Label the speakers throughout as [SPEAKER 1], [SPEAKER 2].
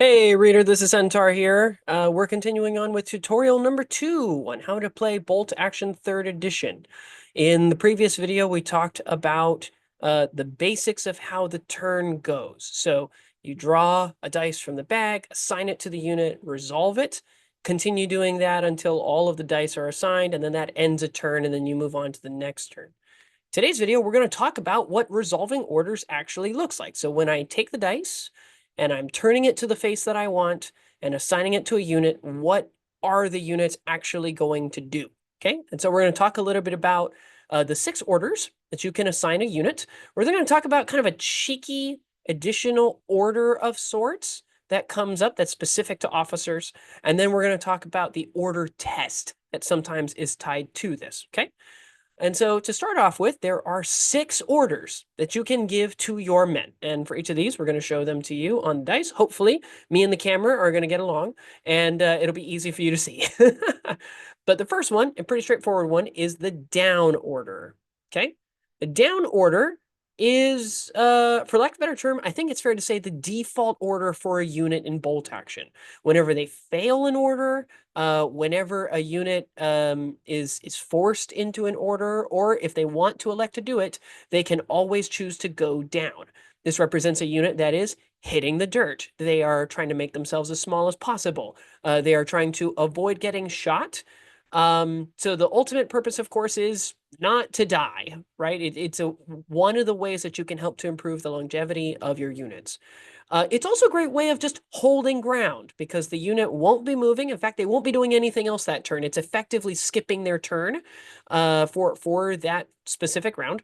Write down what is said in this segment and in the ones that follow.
[SPEAKER 1] Hey reader, this is Centaur here. We're continuing on with tutorial number 2 on how to play Bolt Action 3rd Edition. In the previous video, we talked about the basics of how the turn goes. So you draw a dice from the bag, assign it to the unit, resolve it, continue doing that until all of the dice are assigned, and then that ends a turn, and then you move on to the next turn. Today's video, we're going to talk about what resolving orders actually looks like. So when I take the dice and I'm turning it to the face that I want and assigning it to a unit, what are the units actually going to do? Okay, and so we're going to talk a little bit about the 6 orders that you can assign a unit. We're then going to talk about kind of a cheeky additional order of sorts that comes up that's specific to officers. And then we're going to talk about the order test that sometimes is tied to this. Okay. And so to start off with, there are 6 orders that you can give to your men. And for each of these, we're going to show them to you on the dice. Hopefully, me and the camera are going to get along, and it'll be easy for you to see. But the first one, a pretty straightforward one, is the down order. Okay? The down order is, for lack of a better term, I think it's fair to say the default order for a unit in bolt action. Whenever they fail an order, whenever a unit is forced into an order, or if they want to elect to do it, they can always choose to go down. This represents a unit that is hitting the dirt. They are trying to make themselves as small as possible. They are trying to avoid getting shot. So the ultimate purpose, of course, is not to die, right? It's one of the ways that you can help to improve the longevity of your units. It's also a great way of just holding ground because the unit won't be moving. In fact, they won't be doing anything else that turn. It's effectively skipping their turn for that specific round.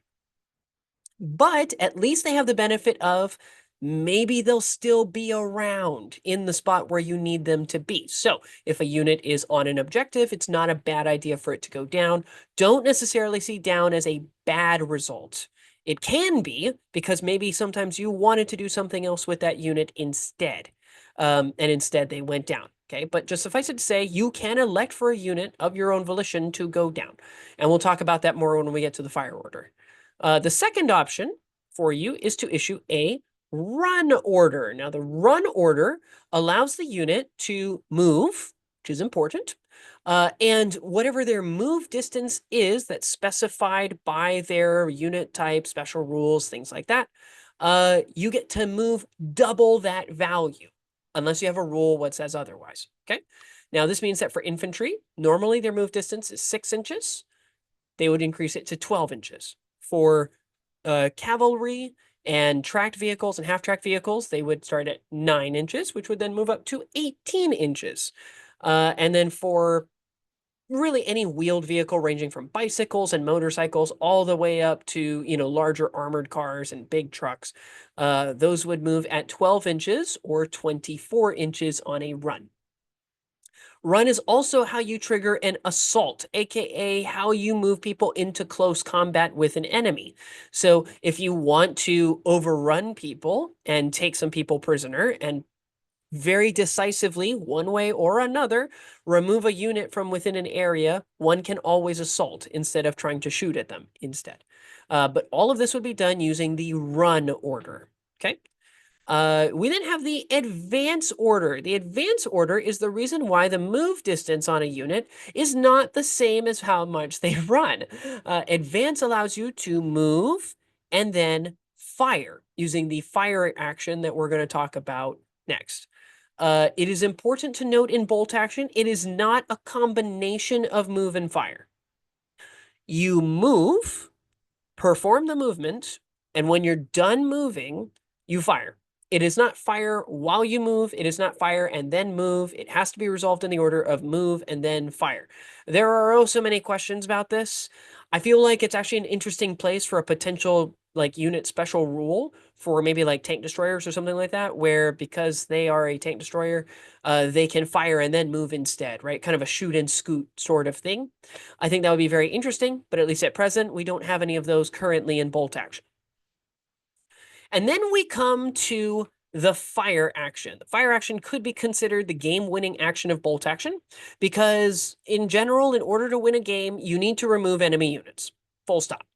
[SPEAKER 1] But at least they have the benefit of maybe they'll still be around in the spot where you need them to be. So if a unit is on an objective, it's not a bad idea for it to go down. Don't necessarily see down as a bad result. It can be because maybe sometimes you wanted to do something else with that unit instead. And instead they went down. Okay, but just suffice it to say, you can elect for a unit of your own volition to go down. And we'll talk about that more when we get to the fire order. The second option for you is to issue a run order. Now, the run order allows the unit to move, which is important, and whatever their move distance is that's specified by their unit type, special rules, things like that, you get to move double that value, unless you have a rule what says otherwise, okay? Now, this means that for infantry, normally their move distance is 6 inches. They would increase it to 12 inches. For cavalry and tracked vehicles and half-tracked vehicles, they would start at 9 inches, which would then move up to 18 inches. And then for really any wheeled vehicle ranging from bicycles and motorcycles all the way up to, larger armored cars and big trucks, those would move at 12 inches or 24 inches on a run. Run is also how you trigger an assault, aka how you move people into close combat with an enemy. So if you want to overrun people and take some people prisoner and very decisively, one way or another, remove a unit from within an area, one can always assault instead of trying to shoot at them instead. But all of this would be done using the run order, okay? We then have the advance order. The advance order is the reason why the move distance on a unit is not the same as how much they run. Advance allows you to move and then fire using the fire action that we're going to talk about next. It is important to note in bolt action, it is not a combination of move and fire. You move, perform the movement, and when you're done moving, you fire. It is not fire while you move. It is not fire and then move. It has to be resolved in the order of move and then fire. There are oh so many questions about this. I feel like it's actually an interesting place for a potential like unit special rule for maybe like tank destroyers or something like that, where because they are a tank destroyer, they can fire and then move instead, right? Kind of a shoot and scoot sort of thing. I think that would be very interesting, but at least at present, we don't have any of those currently in bolt action. And then we come to the fire action. The fire action could be considered the game-winning action of bolt action because in general, in order to win a game, you need to remove enemy units. Full stop.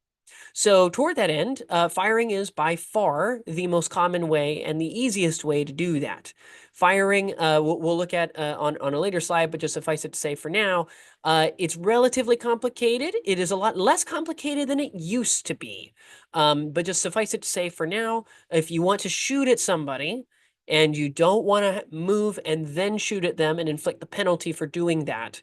[SPEAKER 1] So toward that end, firing is by far the most common way and the easiest way to do that. Firing, we'll look at on a later slide, but just suffice it to say for now, it's relatively complicated. It is a lot less complicated than it used to be. But just suffice it to say for now, if you want to shoot at somebody and you don't want to move and then shoot at them and inflict the penalty for doing that,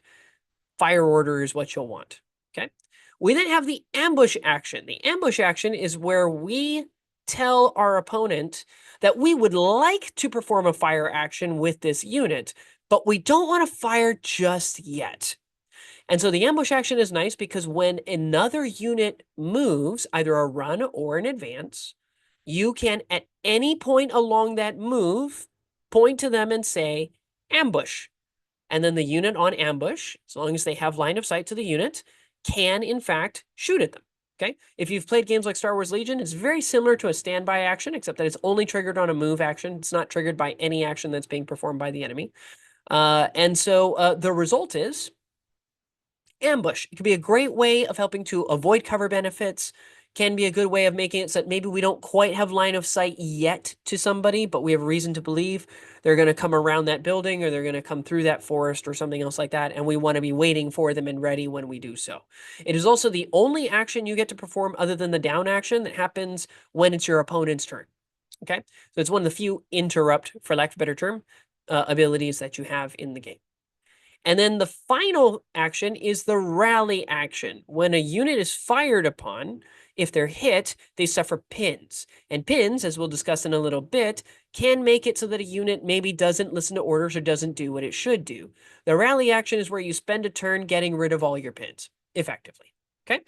[SPEAKER 1] fire order is what you'll want, okay? We then have the ambush action. The ambush action is where we tell our opponent that we would like to perform a fire action with this unit, but we don't want to fire just yet. And so the ambush action is nice because when another unit moves, either a run or an advance, you can at any point along that move point to them and say, ambush. And then the unit on ambush, as long as they have line of sight to the unit, can in fact shoot at them. Okay. If you've played games like Star Wars Legion, it's very similar to a standby action, except that it's only triggered on a move action. It's not triggered by any action that's being performed by the enemy. And so the result is ambush. It can be a great way of helping to avoid cover benefits, can be a good way of making it so that maybe we don't quite have line of sight yet to somebody, but we have reason to believe they're going to come around that building or they're going to come through that forest or something else like that, and we want to be waiting for them and ready when we do so. It is also the only action you get to perform other than the down action that happens when it's your opponent's turn. Okay, so it's one of the few interrupt, for lack of a better term, abilities that you have in the game. And then the final action is the rally action. When a unit is fired upon, if they're hit, they suffer pins. And pins, as we'll discuss in a little bit, can make it so that a unit maybe doesn't listen to orders or doesn't do what it should do. The rally action is where you spend a turn getting rid of all your pins, effectively. Okay?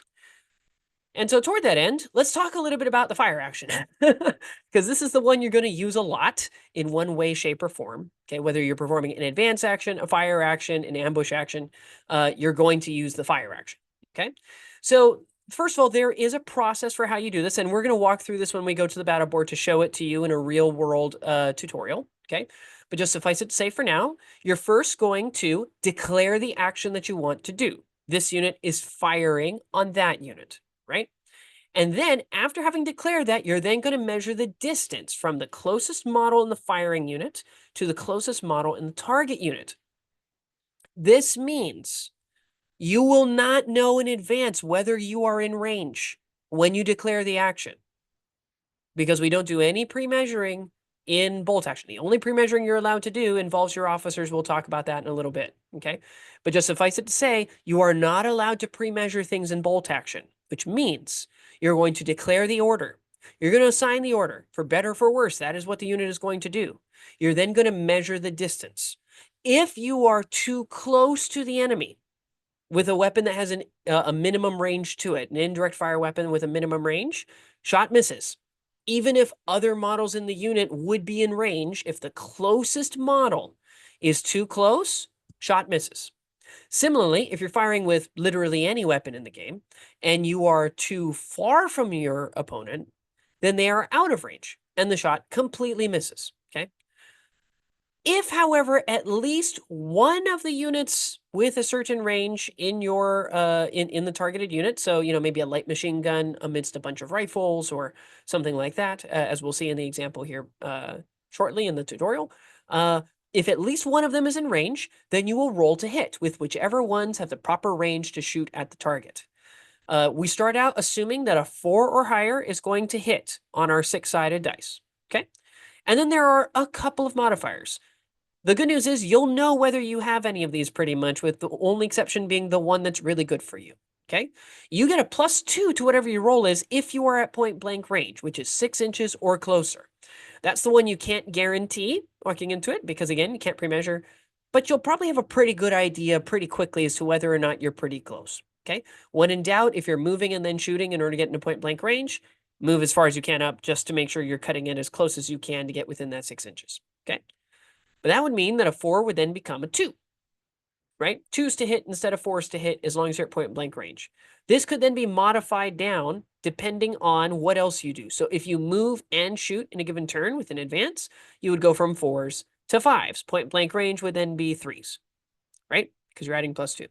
[SPEAKER 1] And so toward that end, let's talk a little bit about the fire action, because this is the one you're going to use a lot in one way, shape, or form. Okay, whether you're performing an advance action, a fire action, an ambush action, you're going to use the fire action. Okay, so first of all, there is a process for how you do this, and we're going to walk through this when we go to the battle board to show it to you in a real world tutorial. Okay, but just suffice it to say for now, you're first going to declare the action that you want to do. This unit is firing on that unit. Right? And then after having declared that, you're then going to measure the distance from the closest model in the firing unit to the closest model in the target unit. This means you will not know in advance whether you are in range when you declare the action, because we don't do any pre-measuring in bolt action. The only pre-measuring you're allowed to do involves your officers. We'll talk about that in a little bit, okay? But just suffice it to say, you are not allowed to pre-measure things in bolt action, which means you're going to declare the order. You're going to assign the order, for better or for worse. That is what the unit is going to do. You're then going to measure the distance. If you are too close to the enemy with a weapon that has a minimum range to it, an indirect fire weapon with a minimum range, shot misses. Even if other models in the unit would be in range, if the closest model is too close, shot misses. Similarly, if you're firing with literally any weapon in the game and you are too far from your opponent, then they are out of range and the shot completely misses, okay? If, however, at least one of the units with a certain range in your in the targeted unit, so maybe a light machine gun amidst a bunch of rifles or something like that, as we'll see in the example here shortly in the tutorial, if at least one of them is in range, then you will roll to hit with whichever ones have the proper range to shoot at the target. We start out assuming that a 4 or higher is going to hit on our 6-sided dice, okay? And then there are a couple of modifiers. The good news is you'll know whether you have any of these pretty much, with the only exception being the one that's really good for you, okay? You get a +2 to whatever your roll is if you are at point blank range, which is 6 inches or closer. That's the one you can't guarantee walking into it because, again, you can't pre-measure, but you'll probably have a pretty good idea pretty quickly as to whether or not you're pretty close, okay? When in doubt, if you're moving and then shooting in order to get into point blank range, move as far as you can up just to make sure you're cutting in as close as you can to get within that 6 inches, okay? But that would mean that a 4 would then become a 2, right? 2's to hit instead of 4's to hit as long as you're at point blank range. This could then be modified down depending on what else you do. So if you move and shoot in a given turn with an advance, you would go from 4's to 5's. Point blank range would then be 3's, right? Because you're adding +2.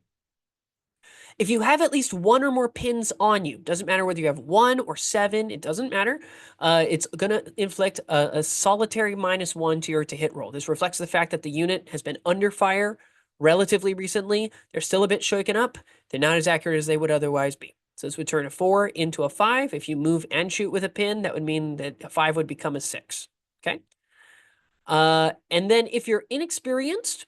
[SPEAKER 1] If you have at least one or more pins on you, doesn't matter whether you have 1 or 7, it doesn't matter. It's going to inflict a solitary -1 to your to hit roll. This reflects the fact that the unit has been under fire relatively recently. They're still a bit shaken up. They're not as accurate as they would otherwise be. So this would turn a 4 into a 5. If you move and shoot with a pin, that would mean that a 5 would become a 6. Okay. And then if you're inexperienced,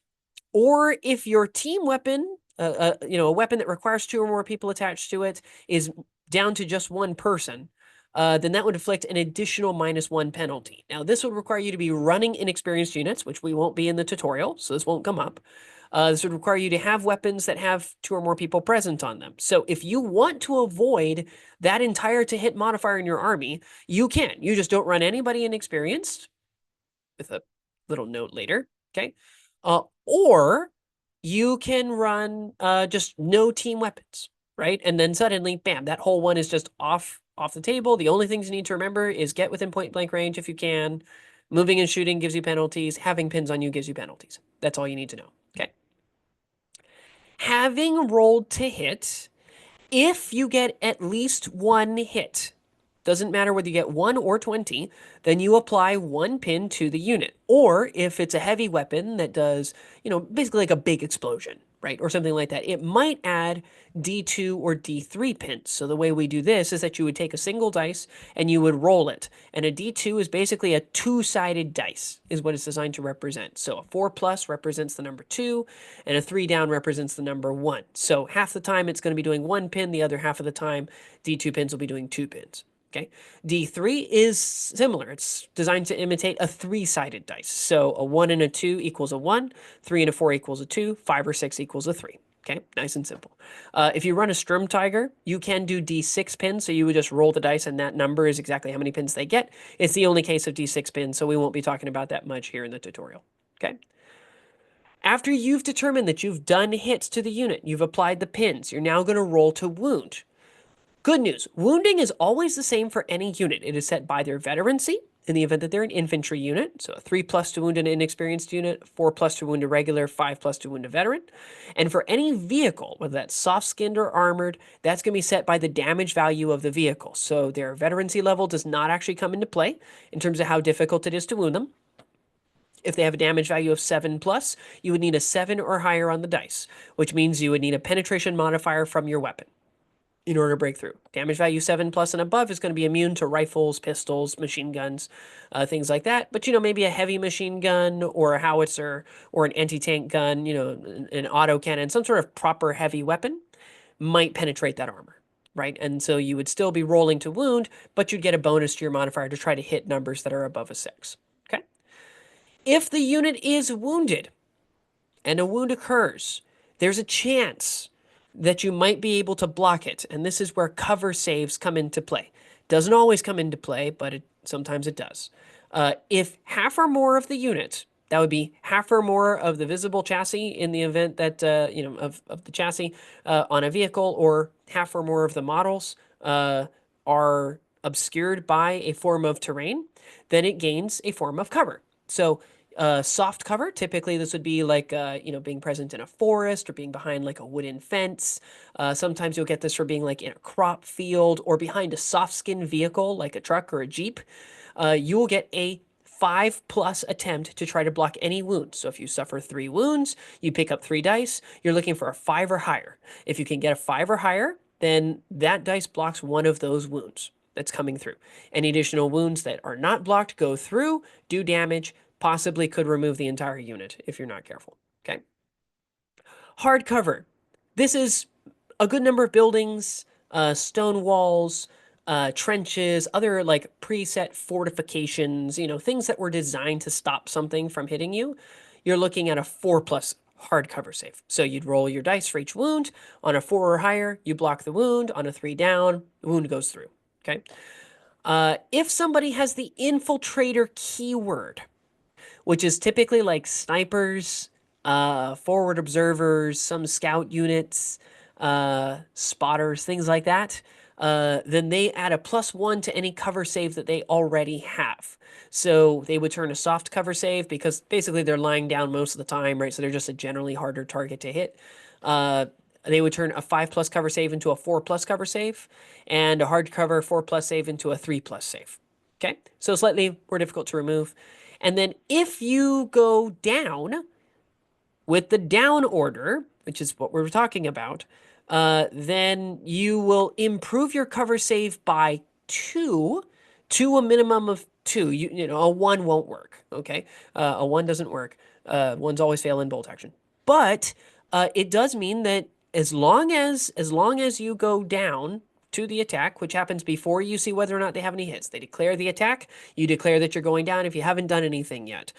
[SPEAKER 1] or if your team weapon, a weapon that requires 2 or more people attached to it, is down to just one person, then that would inflict an additional -1 penalty. Now, this would require you to be running inexperienced units, which we won't be in the tutorial, so this won't come up. This would require you to have weapons that have 2 or more people present on them. So if you want to avoid that entire to hit modifier in your army, you can. You just don't run anybody inexperienced, with a little note later, okay? Or you can run just no team weapons, right? And then suddenly, bam, that whole one is just off the table. The only things you need to remember is get within point blank range if you can. Moving and shooting gives you penalties. Having pins on you gives you penalties. That's all you need to know, okay? Having rolled to hit, if you get at least 1 hit, doesn't matter whether you get 1 or 20, then you apply 1 pin to the unit. Or if it's a heavy weapon that does, basically like a big explosion, right? Or something like that, it might add D2 or D3 pins. So the way we do this is that you would take a single dice and you would roll it. And a D2 is basically a 2-sided dice, is what it's designed to represent. So a 4+ represents the number 2, and a 3 down represents the number 1. So half the time it's going to be doing 1 pin, the other half of the time D2 pins will be doing 2 pins. Okay, D3 is similar. It's designed to imitate a 3-sided dice. So a 1 and a 2 equals a 1, 3 and a 4 equals a 2, 5 or 6 equals a 3. Okay, nice and simple. If you run a Sturmtiger, you can do D6 pins, so you would just roll the dice and that number is exactly how many pins they get. It's the only case of D6 pins, so we won't be talking about that much here in the tutorial. Okay. After you've determined that you've done hits to the unit, you've applied the pins, you're now going to roll to wound. Good news, wounding is always the same for any unit. It is set by their veterancy in the event that they're an infantry unit. So a 3+ to wound an inexperienced unit, 4+ to wound a regular, 5+ to wound a veteran. And for any vehicle, whether that's soft-skinned or armored, that's going to be set by the damage value of the vehicle. So their veterancy level does not actually come into play in terms of how difficult it is to wound them. If they have a damage value of 7+, you would need a 7 or higher on the dice, which means you would need a penetration modifier from your weapon in order to break through. Damage value 7+ and above is going to be immune to rifles, pistols, machine guns, things like that. But, maybe a heavy machine gun or a howitzer or an anti-tank gun, an autocannon, some sort of proper heavy weapon might penetrate that armor, right? And so you would still be rolling to wound, but you'd get a bonus to your modifier to try to hit numbers that are above a 6, okay? If the unit is wounded and a wound occurs, there's a chance that you might be able to block it. And this is where cover saves come into play. Doesn't always come into play, but sometimes it does. If half or more of the unit, that would be half or more of the visible chassis in the event that, of the chassis on a vehicle, or half or more of the models are obscured by a form of terrain, then it gains a form of cover. So soft cover, typically this would be like, being present in a forest or being behind like a wooden fence. Sometimes you'll get this for being like in a crop field or behind a soft skin vehicle like a truck or a Jeep. You will get a 5+ attempt to try to block any wounds. So if you suffer 3 wounds, you pick up 3 dice, you're looking for a 5 or higher. If you can get a 5 or higher, then that dice blocks one of those wounds that's coming through. Any additional wounds that are not blocked go through, do damage, possibly could remove the entire unit if you're not careful, okay? Hard cover. This is a good number of buildings, stone walls, trenches, other like preset fortifications, things that were designed to stop something from hitting you. You're looking at a 4+ hard cover save. So you'd roll your dice for each wound. On a 4 or higher, you block the wound. On a 3 down, the wound goes through, okay? If somebody has the infiltrator keyword, which is typically like snipers, forward observers, some scout units, spotters, things like that, then they add a +1 to any cover save that they already have. So they would turn a soft cover save because basically they're lying down most of the time, right? So they're just a generally harder target to hit. they would turn a 5+ cover save into a 4+ cover save, and a hard cover 4+ save into a 3+ save. Okay, so slightly more difficult to remove. And then if you go down with the down order, which is what we're talking about, then you will improve your cover save by 2 to a minimum of 2. You know, a 1 won't work, okay? A 1 doesn't work. Ones always fail in bolt action. But it does mean that as long as you go down to the attack, which happens before you see whether or not they have any hits. They declare the attack, you declare that you're going down if you haven't done anything yet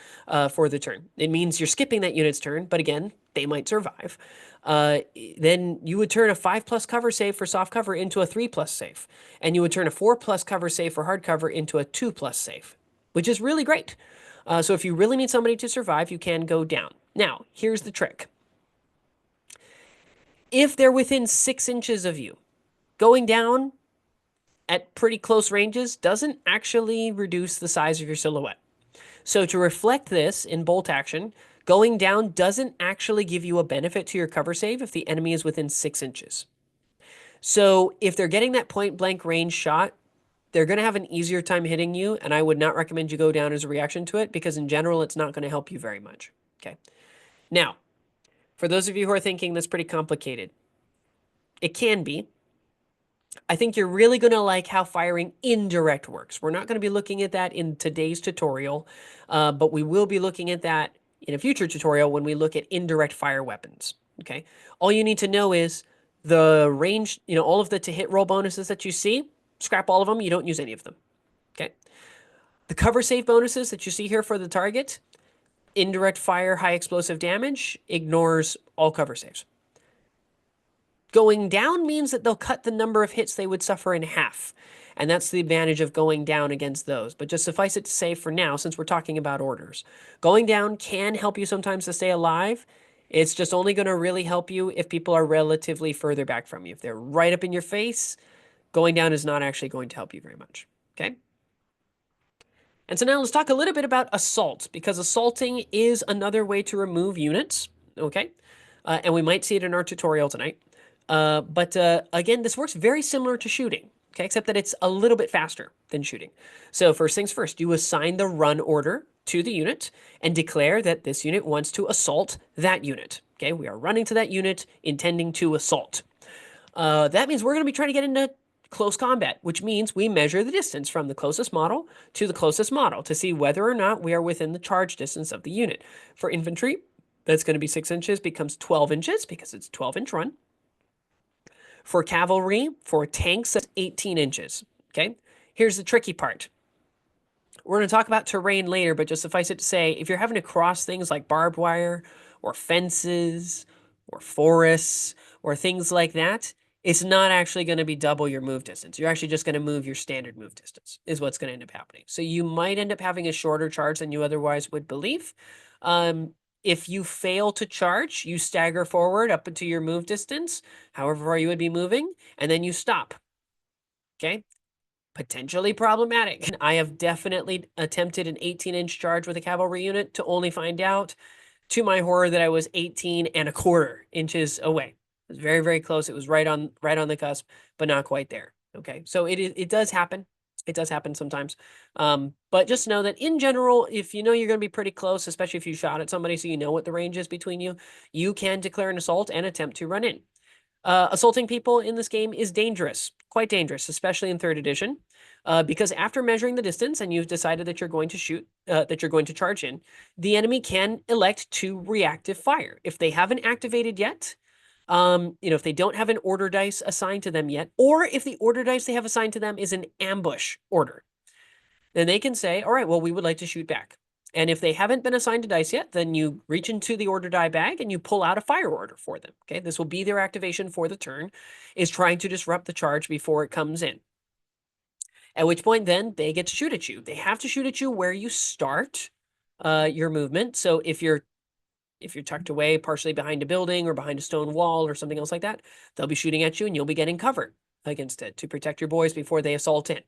[SPEAKER 1] for the turn. It means you're skipping that unit's turn, but again, they might survive. Then you would turn a 5+ cover save for soft cover into a 3+ save, and you would turn a 4+ cover save for hard cover into a 2+ save, which is really great. So if you really need somebody to survive, you can go down. Now, here's the trick. If they're within 6 inches of you, going down at pretty close ranges doesn't actually reduce the size of your silhouette. So to reflect this in bolt action, going down doesn't actually give you a benefit to your cover save if the enemy is within 6 inches. So if they're getting that point blank range shot, they're going to have an easier time hitting you, and I would not recommend you go down as a reaction to it because in general, it's not going to help you very much. Okay. Now, for those of you who are thinking that's pretty complicated, it can be. I think you're really going to like how firing indirect works. We're not going to be looking at that in today's tutorial, but we will be looking at that in a future tutorial when we look at indirect fire weapons. Okay. All you need to know is the range, you know, all of the to hit roll bonuses that you see, scrap all of them. You don't use any of them. Okay. The cover save bonuses that you see here for the target, indirect fire, high explosive damage, ignores all cover saves. Going down means that they'll cut the number of hits they would suffer in half. And that's the advantage of going down against those. But just suffice it to say for now, since we're talking about orders, going down can help you sometimes to stay alive. It's just only going to really help you if people are relatively further back from you. If they're right up in your face, going down is not actually going to help you very much. Okay? And so now let's talk a little bit about assault, because assaulting is another way to remove units. Okay? And we might see it in our tutorial tonight. But again, this works very similar to shooting, okay, except that it's a little bit faster than shooting. So first things first, you assign the run order to the unit and declare that this unit wants to assault that unit. Okay, we are running to that unit intending to assault. That means we're going to be trying to get into close combat, which means we measure the distance from the closest model to the closest model to see whether or not we are within the charge distance of the unit. For infantry, that's going to be 6 inches, becomes 12 inches because it's a 12-inch run. For cavalry, for tanks, that's 18 inches, okay? Here's the tricky part. We're going to talk about terrain later, but just suffice it to say, if you're having to cross things like barbed wire or fences or forests or things like that, it's not actually going to be double your move distance. You're actually just going to move your standard move distance is what's going to end up happening. So you might end up having a shorter charge than you otherwise would believe. If you fail to charge, you stagger forward up into your move distance, however far you would be moving, and then you stop. Okay? Potentially problematic. I have definitely attempted an 18-inch charge with a cavalry unit to only find out, to my horror, that I was 18¼ inches away. It was very, very close. It was right on the cusp, but not quite there. Okay, so it does happen. It does happen sometimes. But just know that in general, if you know you're going to be pretty close, especially if you shot at somebody so you know what the range is between you, you can declare an assault and attempt to run in. Assaulting people in this game is dangerous, quite dangerous, especially in 3rd edition, because after measuring the distance and you've decided that you're going to shoot, that you're going to charge in, the enemy can elect to reactive fire. If they haven't activated yet, if they don't have an order dice assigned to them yet, or if the order dice they have assigned to them is an ambush order, then they can say, all right, well, we would like to shoot back. And if they haven't been assigned a dice yet, then you reach into the order die bag and you pull out a fire order for them. Okay, this will be their activation for the turn, is trying to disrupt the charge before it comes in. At which point, then they get to shoot at you. They have to shoot at you where you start your movement. So if you're tucked away partially behind a building or behind a stone wall or something else like that, they'll be shooting at you and you'll be getting covered against it to protect your boys before they assault in.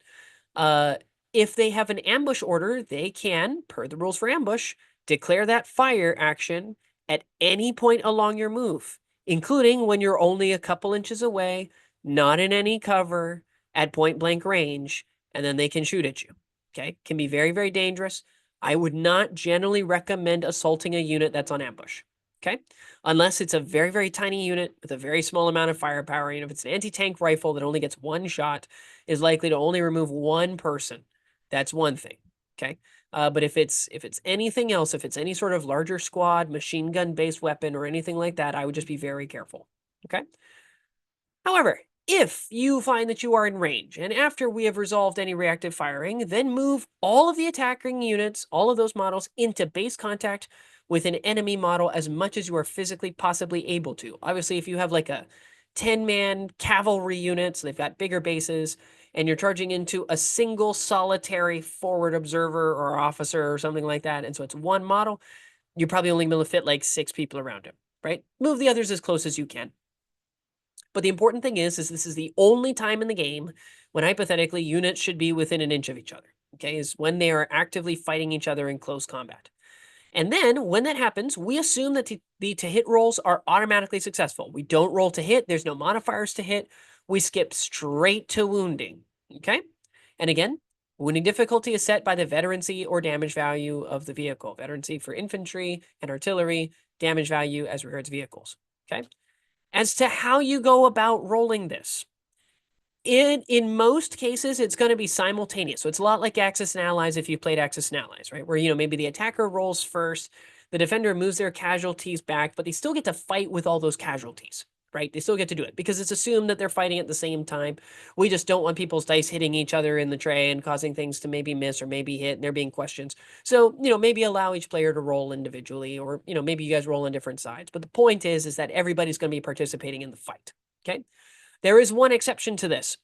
[SPEAKER 1] If they have an ambush order, they can, per the rules for ambush, declare that fire action at any point along your move. including when you're only a couple inches away, not in any cover, at point blank range, and then they can shoot at you. Okay, can be very, very dangerous. I would not generally recommend assaulting a unit that's on ambush. Okay, unless it's a very, very tiny unit with a very small amount of firepower. If it's an anti-tank rifle that only gets one shot, is likely to only remove one person. That's one thing. Okay, but if it's anything else, if it's any sort of larger squad, machine gun based weapon or anything like that, I would just be very careful. Okay. However, if you find that you are in range, and after we have resolved any reactive firing, then move all of the attacking units, all of those models, into base contact with an enemy model as much as you are physically possibly able to. Obviously, if you have like a 10-man cavalry unit, so they've got bigger bases, and you're charging into a single solitary forward observer or officer or something like that, and so it's one model, you're probably only going to fit like 6 people around him, right? Move the others as close as you can. But the important thing is this is the only time in the game when hypothetically units should be within an inch of each other, okay, is when they are actively fighting each other in close combat. And then when that happens, we assume that the to hit rolls are automatically successful. We don't roll to hit. There's no modifiers to hit. We skip straight to wounding, okay? And again, wounding difficulty is set by the veterancy or damage value of the vehicle. Veterancy for infantry and artillery, damage value as regards vehicles, okay? As to how you go about rolling this, in most cases, it's going to be simultaneous. So it's a lot like Axis and Allies if you played Axis and Allies, right? Where, maybe the attacker rolls first, the defender moves their casualties back, but they still get to fight with all those casualties, right? They still get to do it because it's assumed that they're fighting at the same time. We just don't want people's dice hitting each other in the tray and causing things to maybe miss or maybe hit, and there being questions. So, maybe allow each player to roll individually, or, maybe you guys roll on different sides. But the point is that everybody's going to be participating in the fight, okay? There is one exception to this.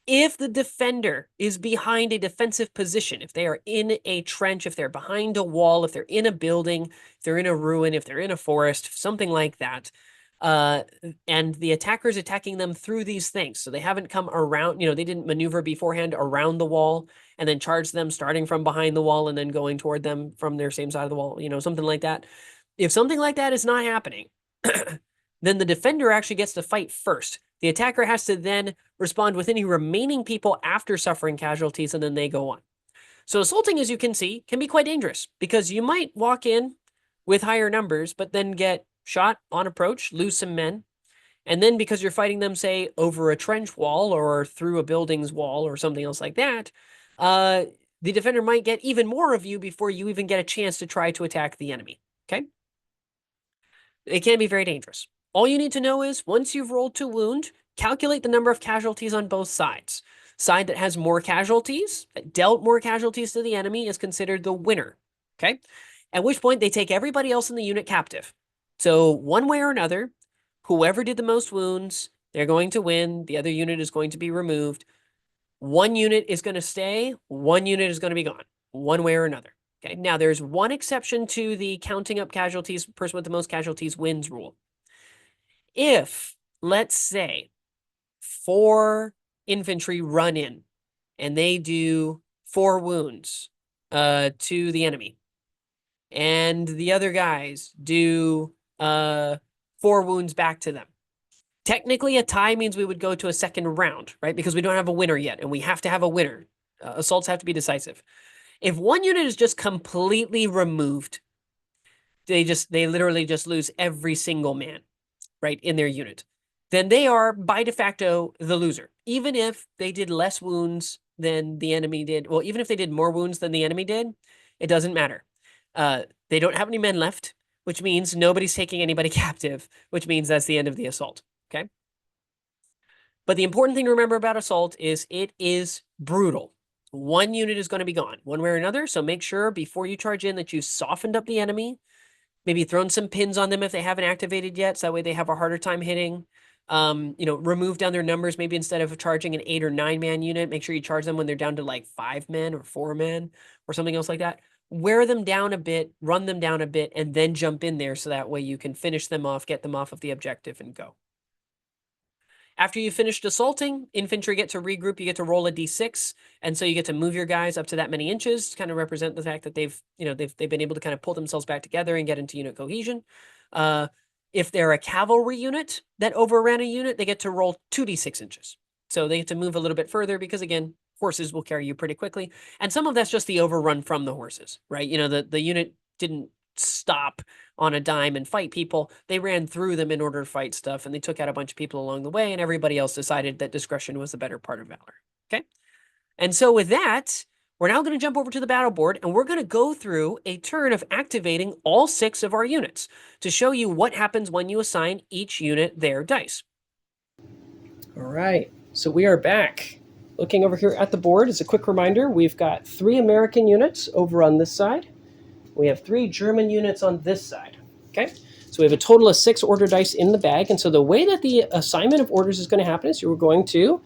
[SPEAKER 1] If the defender is behind a defensive position, if they are in a trench, if they're behind a wall, if they're in a building, if they're in a ruin, if they're in a forest, something like that, and the attacker is attacking them through these things, so they haven't come around, they didn't maneuver beforehand around the wall and then charge them starting from behind the wall and then going toward them from their same side of the wall, something like that. If something like that is not happening, then the defender actually gets to fight first. The attacker has to then respond with any remaining people after suffering casualties, and then they go on. So assaulting, as you can see, can be quite dangerous because you might walk in with higher numbers, but then get shot on approach, lose some men, and then because you're fighting them, say, over a trench wall or through a building's wall or something else like that, the defender might get even more of you before you even get a chance to try to attack the enemy, okay? It can be very dangerous. All you need to know is, once you've rolled to wound, calculate the number of casualties on both sides. Side that has more casualties, that dealt more casualties to the enemy, is considered the winner, okay? At which point, they take everybody else in the unit captive. So one way or another, whoever did the most wounds, they're going to win. The other unit is going to be removed. One unit is going to stay. One unit is going to be gone, one way or another. Okay, now there's one exception to the counting up casualties, person with the most casualties wins rule. If, let's say, 4 infantry run in and they do 4 wounds to the enemy, and the other guys do 4 wounds back to them, technically a tie means we would go to a second round, right? Because we don't have a winner yet, and we have to have a winner. Assaults have to be decisive. If one unit is just completely removed, they literally just lose every single man, right, in their unit, then they are by de facto the loser. Even if they did less wounds than the enemy did, well, even if they did more wounds than the enemy did, it doesn't matter. They don't have any men left, which means nobody's taking anybody captive, which means that's the end of the assault, okay? But the important thing to remember about assault is it is brutal. One unit is going to be gone one way or another, so make sure before you charge in that you've softened up the enemy, maybe thrown some pins on them if they haven't activated yet, so that way they have a harder time hitting. Remove down their numbers. Maybe instead of charging an 8 or 9 man unit, make sure you charge them when they're down to like 5 men or 4 men or something else like that. Wear them down a bit, run them down a bit, and then jump in there so that way you can finish them off, get them off of the objective, and go. After you've finished assaulting, infantry get to regroup. You get to roll a d6, and so you get to move your guys up to that many inches to kind of represent the fact that they've been able to kind of pull themselves back together and get into unit cohesion. If they're a cavalry unit that overran a unit, they get to roll 2d6 inches. So they get to move a little bit further because, again, horses will carry you pretty quickly. And some of that's just the overrun from the horses, right? You know, the unit didn't stop on a dime and fight people. They ran through them in order to fight stuff, and they took out a bunch of people along the way, and everybody else decided that discretion was the better part of valor. Okay? And so with that, we're now going to jump over to the battle board, and we're going to go through a turn of activating all 6 of our units to show you what happens when you assign each unit their dice. All right, so we are back. Looking over here at the board, as a quick reminder, we've got 3 American units over on this side. We have 3 German units on this side. Okay, so we have a total of 6 order dice in the bag, and so the way that the assignment of orders is going to happen is you're going to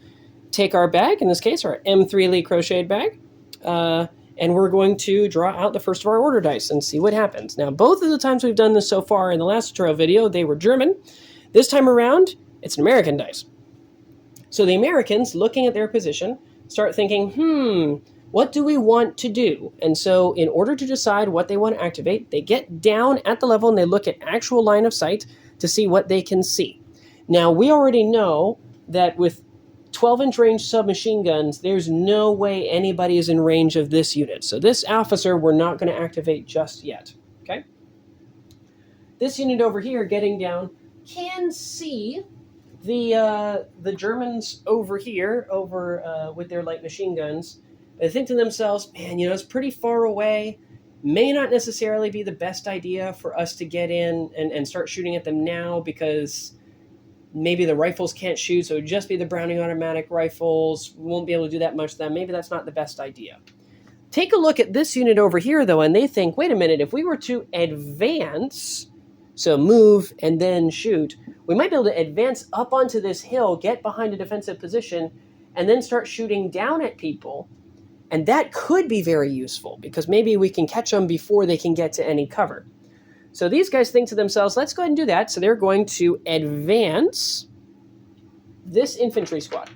[SPEAKER 1] take our bag, in this case, our M3 Lee crocheted bag, and we're going to draw out the first of our order dice and see what happens. Now, both of the times we've done this so far in the last tutorial video, they were German. This time around, it's an American dice. So the Americans, looking at their position, start thinking, what do we want to do? And so in order to decide what they want to activate, they get down at the level and they look at actual line of sight to see what they can see. Now, we already know that with 12-inch range submachine guns, there's no way anybody is in range of this unit. So this officer, we're not going to activate just yet, okay? This unit over here, getting down, can see the Germans over here, with their light machine guns. They think to themselves, man, it's pretty far away. May not necessarily be the best idea for us to get in and start shooting at them now because maybe the rifles can't shoot, so it would just be the Browning automatic rifles. We won't be able to do that much to them. Maybe that's not the best idea. Take a look at this unit over here, though, and they think, wait a minute, if we were to advance, so move and then shoot, we might be able to advance up onto this hill, get behind a defensive position, and then start shooting down at people. And that could be very useful because maybe we can catch them before they can get to any cover. So these guys think to themselves, let's go ahead and do that. So they're going to advance this infantry squad.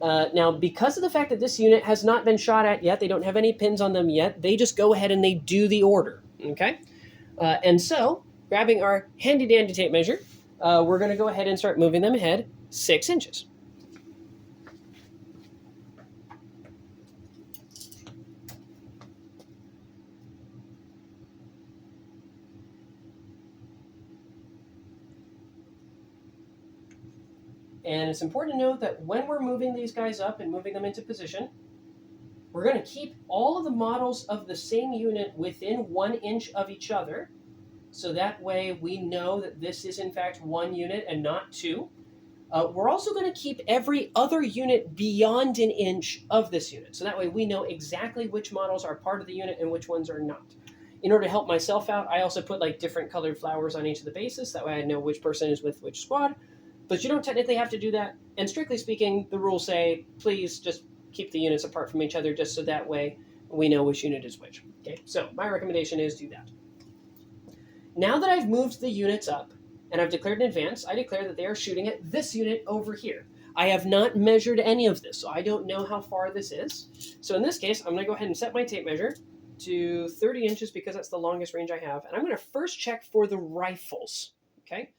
[SPEAKER 1] Now, because of the fact that this unit has not been shot at yet, they don't have any pins on them yet, they just go ahead and they do the order, okay? And so, grabbing our handy-dandy tape measure, we're going to go ahead and start moving them ahead 6 inches. And it's important to note that when we're moving these guys up and moving them into position, we're going to keep all of the models of the same unit within 1 inch of each other. So that way we know that this is in fact 1 unit and not 2. We're also going to keep every other unit beyond 1 inch of this unit. So that way we know exactly which models are part of the unit and which ones are not. In order to help myself out, I also put like different colored flowers on each of the bases. That way I know which person is with which squad. But you don't technically have to do that. And strictly speaking, the rules say, please just keep the units apart from each other just so that way we know which unit is which. Okay, so my recommendation is do that. Now that I've moved the units up and I've declared in advance, I declare that they are shooting at this unit over here. I have not measured any of this, so I don't know how far this is. So in this case, I'm going to go ahead and set my tape measure to 30 inches because that's the longest range I have. And I'm going to first check for the rifles, okay?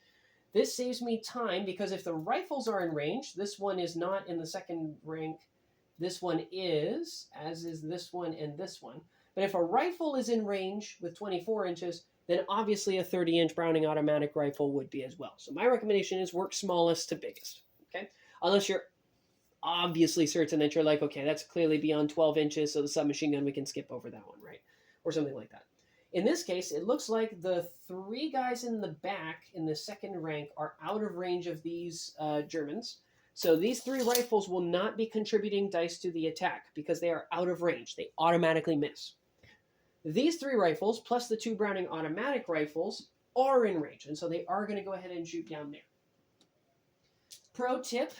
[SPEAKER 1] This saves me time because if the rifles are in range, this one is not in the second rank. This one is, as is this one and this one. But if a rifle is in range with 24 inches, then obviously a 30-inch Browning automatic rifle would be as well. So my recommendation is work smallest to biggest, okay? Unless you're obviously certain that you're like, okay, that's clearly beyond 12 inches, so the submachine gun, we can skip over that one, right? Or something like that. In this case, it looks like the 3 guys in the back in the second rank are out of range of these Germans. So these 3 rifles will not be contributing dice to the attack because they are out of range. They automatically miss. These 3 rifles, plus the 2 Browning automatic rifles, are in range. And so they are going to go ahead and shoot down there. Pro tip,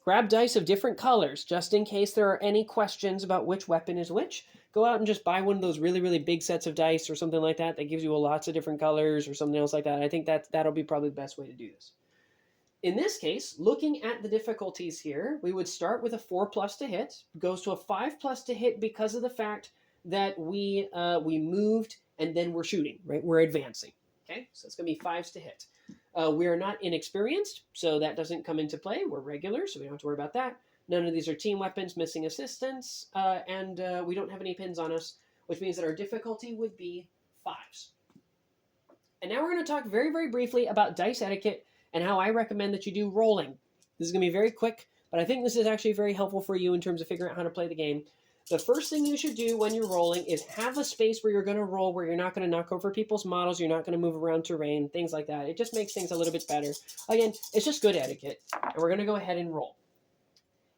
[SPEAKER 1] grab dice of different colors just in case there are any questions about which weapon is which. Go out and just buy one of those really, really big sets of dice or something like that that gives you lots of different colors or something else like that. I think that'll be probably the best way to do this. In this case, looking at the difficulties here, we would start with a 4+ to hit, goes to a 5+ to hit because of the fact that we moved and then we're shooting, right? We're advancing, Okay, so it's going to be 5s to hit. We are not inexperienced, so that doesn't come into play. We're regular, so we don't have to worry about that. None of these are team weapons, missing assistance, and we don't have any pins on us, which means that our difficulty would be 5s. And now we're going to talk very, very briefly about dice etiquette and how I recommend that you do rolling. This is going to be very quick, but I think this is actually very helpful for you in terms of figuring out how to play the game. The first thing you should do when you're rolling is have a space where you're going to roll, where you're not going to knock over people's models, you're not going to move around terrain, things like that. It just makes things a little bit better. Again, it's just good etiquette. And we're going to go ahead and roll.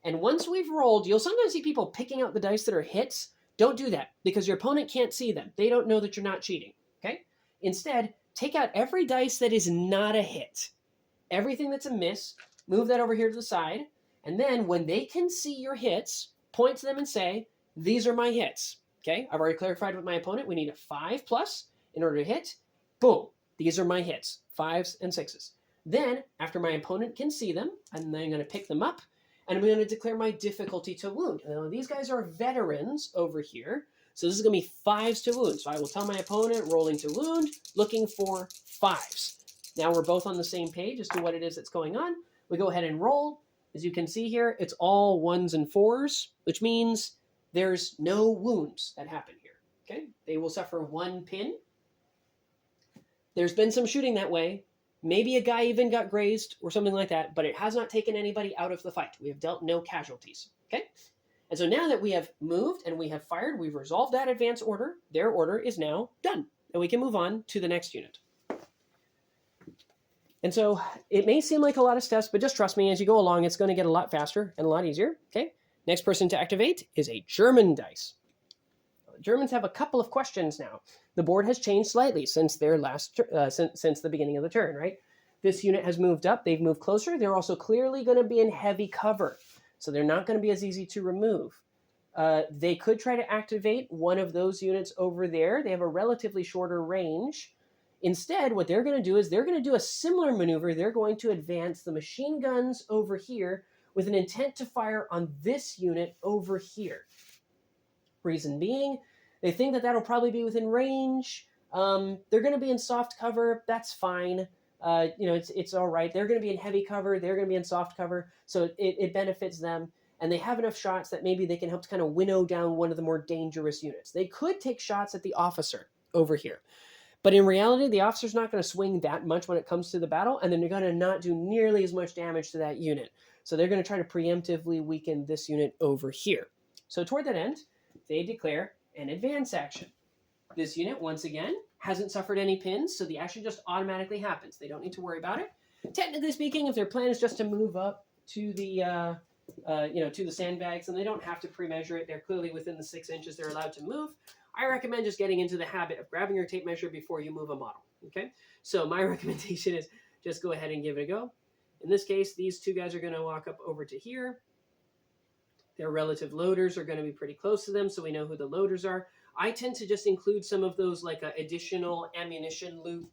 [SPEAKER 1] And once we've rolled, you'll sometimes see people picking out the dice that are hits. Don't do that, because your opponent can't see them. They don't know that you're not cheating, okay? Instead, take out every dice that is not a hit. Everything that's a miss, move that over here to the side. And then when they can see your hits, point to them and say, these are my hits. Okay, I've already clarified with my opponent. We need a 5+ in order to hit. Boom, these are my hits, 5s and 6s. Then, after my opponent can see them, I'm then going to pick them up, and I'm going to declare my difficulty to wound. Now, these guys are veterans over here, so this is going to be 5s to wound. So I will tell my opponent, rolling to wound, looking for 5s. Now we're both on the same page as to what it is that's going on. We go ahead and roll. As you can see here, it's all 1s and 4s, which means there's no wounds that happen here. Okay, they will suffer 1 pin. There's been some shooting that way. Maybe a guy even got grazed or something like that, but it has not taken anybody out of the fight. We have dealt no casualties. Okay, and so now that we have moved and we have fired, we've resolved that advance order. Their order is now done, and we can move on to the next unit. And so it may seem like a lot of steps, but just trust me, as you go along, it's going to get a lot faster and a lot easier. Okay. Next person to activate is a German dice. The Germans have a couple of questions now. The board has changed slightly since their last since the beginning of the turn, right? This unit has moved up. They've moved closer. They're also clearly going to be in heavy cover, so they're not going to be as easy to remove. They could try to activate one of those units over there. They have a relatively shorter range. Instead, what they're going to do is they're going to do a similar maneuver. They're going to advance the machine guns over here with an intent to fire on this unit over here. Reason being, they think that that'll probably be within range. They're going to be in soft cover. That's fine. It's all right. They're going to be in heavy cover. They're going to be in soft cover. So it benefits them. And they have enough shots that maybe they can help to kind of winnow down one of the more dangerous units. They could take shots at the officer over here. But in reality, the officer's not going to swing that much when it comes to the battle, and then they're going to not do nearly as much damage to that unit. So they're going to try to preemptively weaken this unit over here. So toward that end, they declare an advance action. This unit, once again, hasn't suffered any pins, so the action just automatically happens. They don't need to worry about it. Technically speaking, if their plan is just to move up to the to the sandbags, and they don't have to pre-measure it, they're clearly within the 6 inches they're allowed to move. I recommend just getting into the habit of grabbing your tape measure before you move a model, okay? So my recommendation is just go ahead and give it a go. In this case, these two guys are going to walk up over to here. Their relative loaders are going to be pretty close to them, so we know who the loaders are. I tend to just include some of those like additional ammunition loop,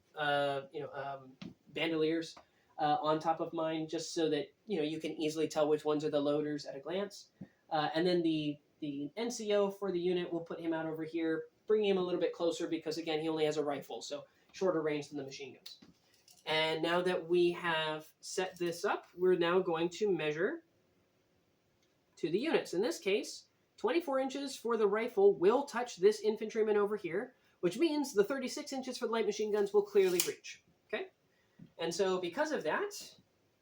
[SPEAKER 1] bandoliers on top of mine, just so that you can easily tell which ones are the loaders at a glance. And then the NCO for the unit, we'll put him out over here, bringing him a little bit closer because, again, he only has a rifle, so shorter range than the machine guns. And now that we have set this up, we're now going to measure to the units. In this case, 24 inches for the rifle will touch this infantryman over here, which means the 36 inches for the light machine guns will clearly reach. Okay? And so because of that,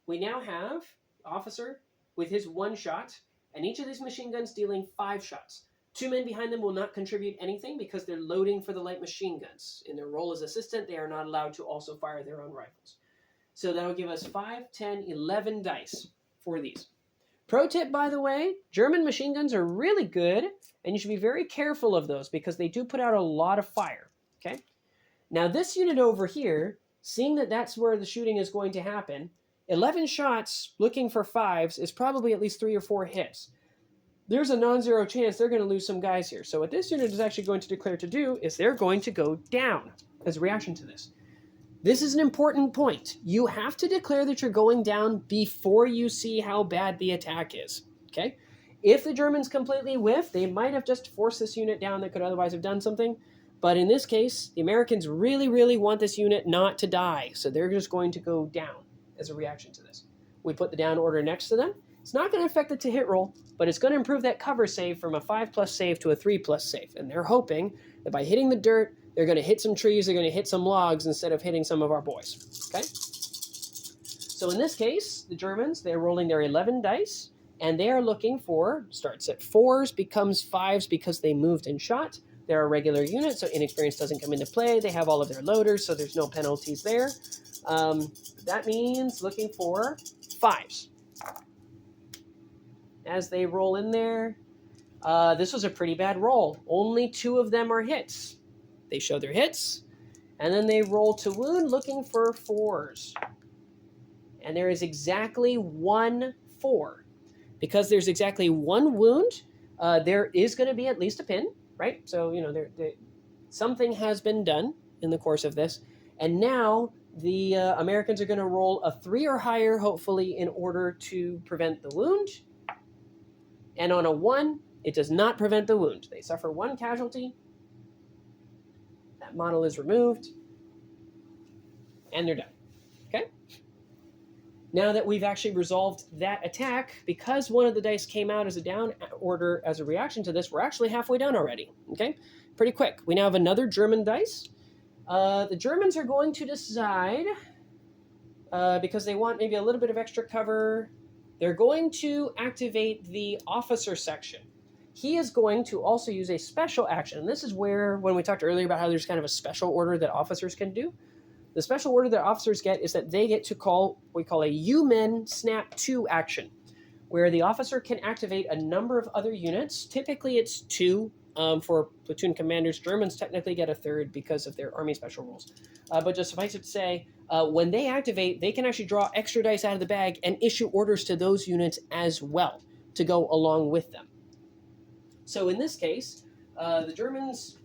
[SPEAKER 1] we now have officer with his 1 shot, and each of these machine guns dealing 5 shots. 2 men behind them will not contribute anything because they're loading for the light machine guns. In their role as assistant, they are not allowed to also fire their own rifles. So that'll give us 5, 10, 11 dice for these. Pro tip, by the way, German machine guns are really good, and you should be very careful of those because they do put out a lot of fire. Okay? Now this unit over here, seeing that that's where the shooting is going to happen, 11 shots looking for 5s is probably at least 3 or 4 hits. There's a non-zero chance they're going to lose some guys here. So what this unit is actually going to declare to do is they're going to go down as a reaction to this. This is an important point. You have to declare that you're going down before you see how bad the attack is. Okay? If the Germans completely whiff, they might have just forced this unit down that could otherwise have done something. But in this case, the Americans really, really want this unit not to die. So they're just going to go down as a reaction to this. We put the down order next to them. It's not going to affect the to hit roll, but it's going to improve that cover save from a 5+ save to a 3+ save. And they're hoping that by hitting the dirt, they're going to hit some trees, they're going to hit some logs instead of hitting some of our boys. Okay? So in this case, the Germans, they're rolling their 11 dice, and they are looking for, starts at 4s, becomes 5s because they moved and shot. They're a regular unit, so inexperience doesn't come into play. They have all of their loaders, so there's no penalties there. That means looking for 5s. As they roll in there, this was a pretty bad roll. Only 2 of them are hits. They show their hits, and then they roll to wound looking for 4s. And there is exactly 1 4. Because there's exactly 1 wound, there is going to be at least a pin, right? So, something has been done in the course of this. And now the Americans are going to roll a 3 or higher, hopefully, in order to prevent the wound. And on a 1, it does not prevent the wound. They suffer 1 casualty. That model is removed. And they're done. Okay? Now that we've actually resolved that attack, because one of the dice came out as a down order as a reaction to this, we're actually halfway done already. Okay? Pretty quick. We now have another German dice. The Germans are going to decide, because they want maybe a little bit of extra cover, they're going to activate the officer section. He is going to also use a special action. And this is where, when we talked earlier about how there's kind of a special order that officers can do, the special order that officers get is that they get to call what we call a U-Men Snap 2 action, where the officer can activate a number of other units. Typically it's 2 for platoon commanders. Germans technically get a 3rd because of their army special rules. But just suffice it to say, when they activate, they can actually draw extra dice out of the bag and issue orders to those units as well to go along with them. So in this case, the Germans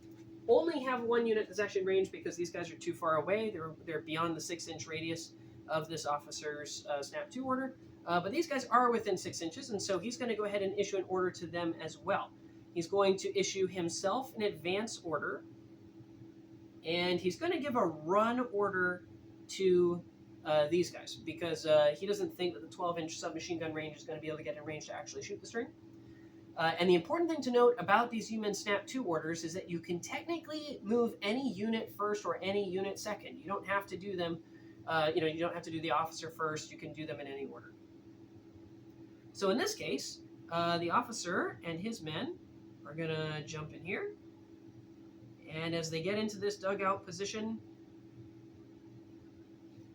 [SPEAKER 1] only have 1 unit that's actually in range because these guys are too far away. They're beyond the 6-inch radius of this officer's Snap 2 order. But these guys are within 6 inches, and so he's going to go ahead and issue an order to them as well. He's going to issue himself an advance order, and he's going to give a run order to these guys because he doesn't think that the 12-inch submachine gun range is going to be able to get in range to actually shoot the string. And the important thing to note about these U-Men Snap 2 orders is that you can technically move any unit first or any unit second. You don't have to do them, you don't have to do the officer first. You can do them in any order. So in this case, the officer and his men are going to jump in here. And as they get into this dugout position,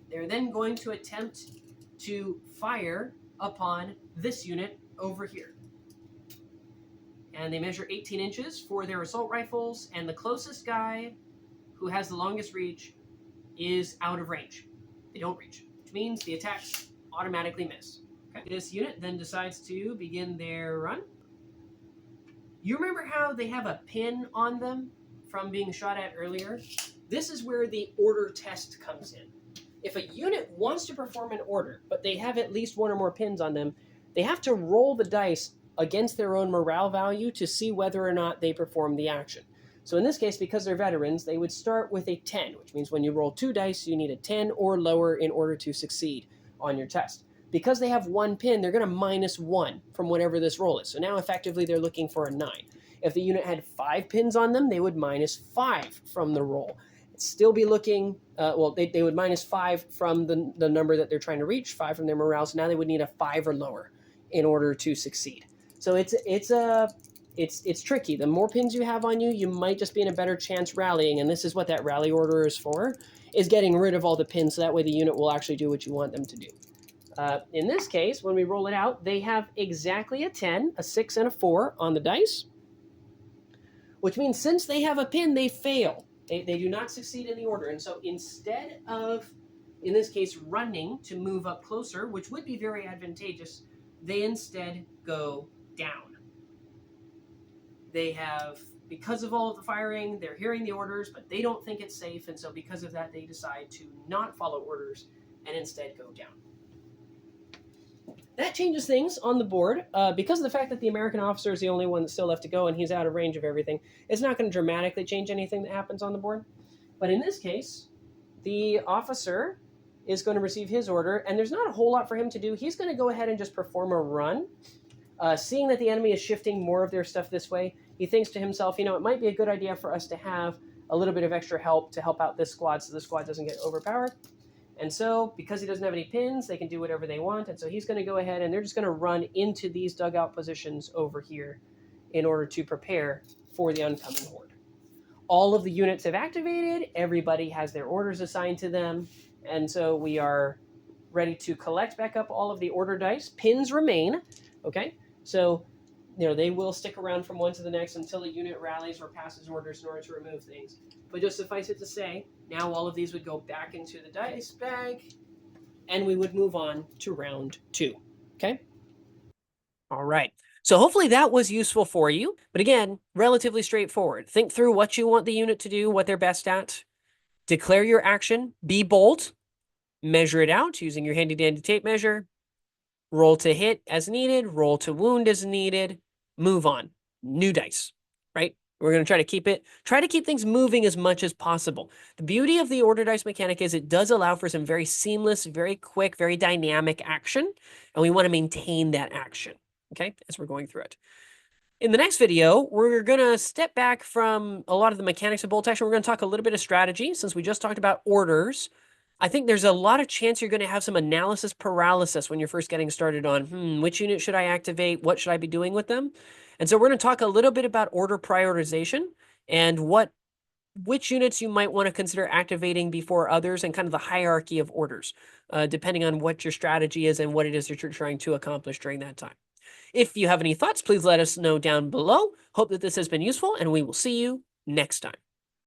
[SPEAKER 1] they're then going to attempt to fire upon this unit over here. And they measure 18 inches for their assault rifles, and the closest guy who has the longest reach is out of range. They don't reach, which means the attacks automatically miss. Okay. This unit then decides to begin their run. You remember how they have a pin on them from being shot at earlier? This is where the order test comes in. If a unit wants to perform an order, but they have at least 1 or more pins on them, they have to roll the dice against their own morale value to see whether or not they perform the action. So in this case, because they're veterans, they would start with a 10, which means when you roll 2 dice, you need a 10 or lower in order to succeed on your test. Because they have 1 pin, they're going to -1 from whatever this roll is. So now effectively they're looking for a 9. If the unit had 5 pins on them, they would -5 from the roll. Still be looking, they would -5 from the number that they're trying to reach, 5 from their morale, so now they would need a 5 or lower in order to succeed. So it's tricky. The more pins you have on you, you might just be in a better chance rallying, and this is what that rally order is for, is getting rid of all the pins so that way the unit will actually do what you want them to do. In this case, when we roll it out, they have exactly a 10, a 6, and a 4 on the dice, which means since they have a pin, they fail. They do not succeed in the order. And so instead of, in this case, running to move up closer, which would be very advantageous, they instead go down. They have, because of all of the firing, they're hearing the orders, but they don't think it's safe. And so because of that, they decide to not follow orders and instead go down. That changes things on the board because of the fact that the American officer is the only one that's still left to go and he's out of range of everything. It's not going to dramatically change anything that happens on the board. But in this case, the officer is going to receive his order, and there's not a whole lot for him to do. He's going to go ahead and just perform a run. Seeing that the enemy is shifting more of their stuff this way, he thinks to himself, you know, it might be a good idea for us to have a little bit of extra help to help out this squad so the squad doesn't get overpowered. And so, because he doesn't have any pins, they can do whatever they want. And so he's going to go ahead and they're just going to run into these dugout positions over here in order to prepare for the oncoming horde. All of the units have activated. Everybody has their orders assigned to them. And so we are ready to collect back up all of the order dice. Pins remain. Okay. So, you know, they will stick around from one to the next until a unit rallies or passes orders in order to remove things. But just suffice it to say, now all of these would go back into the dice bag, and we would move on to round 2. Okay? All right. So hopefully that was useful for you. But again, relatively straightforward. Think through what you want the unit to do, what they're best at. Declare your action. Be bold. Measure it out using your handy-dandy tape measure. Roll to hit as needed. Roll to wound as needed. Move on. New dice, right? We're going to try to keep things moving as much as possible. The beauty of the order dice mechanic is it does allow for some very seamless, very quick, very dynamic action, and we want to maintain that action, okay, as we're going through it. In the next video, we're going to step back from a lot of the mechanics of bolt action. We're going to talk a little bit of strategy since we just talked about orders. I think there's a lot of chance you're going to have some analysis paralysis when you're first getting started on, which unit should I activate? What should I be doing with them? And so we're going to talk a little bit about order prioritization and which units you might want to consider activating before others and kind of the hierarchy of orders, depending on what your strategy is and what it is that you're trying to accomplish during that time. If you have any thoughts, please let us know down below. Hope that this has been useful, and we will see you next time.